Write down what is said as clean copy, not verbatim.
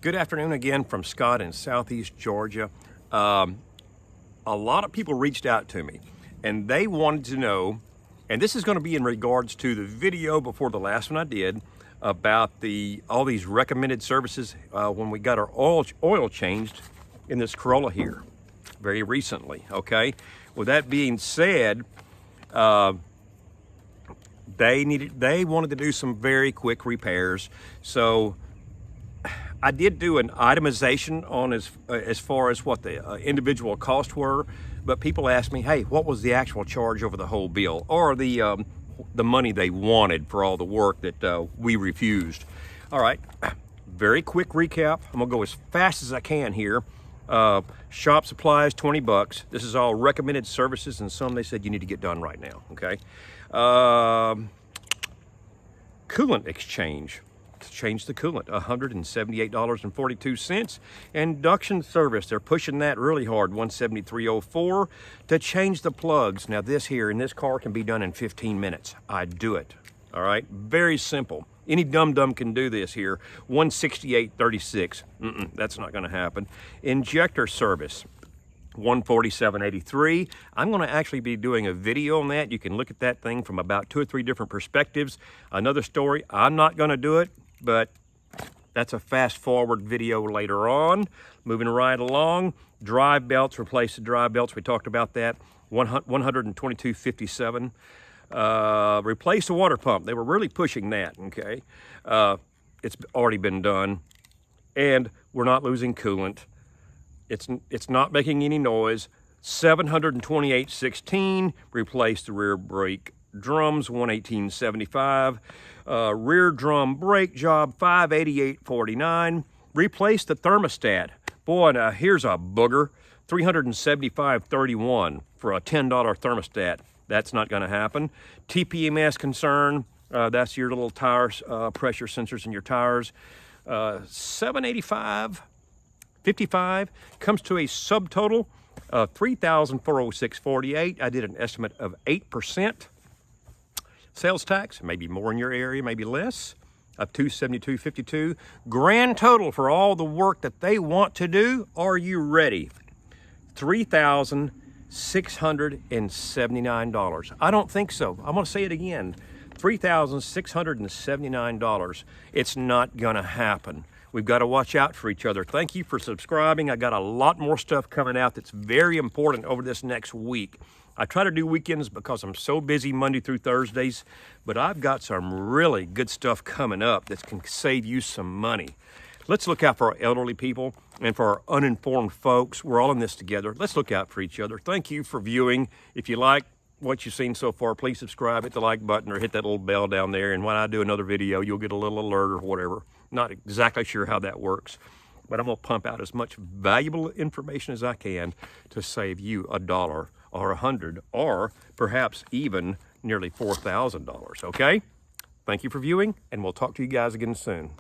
Good afternoon again from Scott in Southeast Georgia. A lot of people reached out to me and they wanted to know, and this is going to be in regards to the video before the last one I did about all these recommended services when we got our oil changed in this Corolla here very recently. Okay, with that being said, they wanted to do some very quick repairs, so I did do an itemization on as far as what the individual costs were, but people asked me, hey, what was the actual charge over the whole bill, or the money they wanted for all the work that we refused. All right, very quick recap. I'm gonna go as fast as I can here. Shop supplies, 20 bucks. This is all recommended services, and some they said you need to get done right now, okay? Coolant exchange. Change the coolant, $178.42. Induction service, they're pushing that really hard, $173.04 to change the plugs. Now this here in this car can be done in 15 minutes. I do it, all right? Very simple. Any dum-dum can do this here, $168.36. That's not gonna happen. Injector service, $147.83. I'm going to actually be doing a video on that. You can look at that thing from about 2 or 3 different perspectives. Another story, I'm not going to do it, but that's a fast forward video later on. Moving right along, drive belts, replace the drive belts. We talked about that, $122.57. Replace the water pump. They were really pushing that, okay? It's already been done, and we're not losing coolant. It's not making any noise. $728.16. Replace the rear brake drums, $118.75. Rear drum brake job, $588.49. Replace the thermostat. Boy, now here's a booger, $375.31 for a $10 thermostat. That's not going to happen. TPMS concern, that's your little tire pressure sensors in your tires. $785.55 comes to a subtotal of $3,406.48. I did an estimate of 8%. Sales tax, maybe more in your area, maybe less, of $272.52. Grand total for all the work that they want to do, are you ready? $3,679. I don't think so. I'm gonna say it again. $3,679. It's not gonna happen. We've got to watch out for each other. Thank you for subscribing. I got a lot more stuff coming out that's very important over this next week. I try to do weekends because I'm so busy Monday through Thursdays, but I've got some really good stuff coming up that can save you some money. Let's look out for our elderly people and for our uninformed folks. We're all in this together. Let's look out for each other. Thank you for viewing. If you like what you've seen so far, please subscribe, hit the like button, or hit that little bell down there. And when I do another video, you'll get a little alert or whatever. Not exactly sure how that works, but I'm gonna pump out as much valuable information as I can to save you $1 or $100 or perhaps even nearly $4,000, okay? Thank you for viewing, and we'll talk to you guys again soon.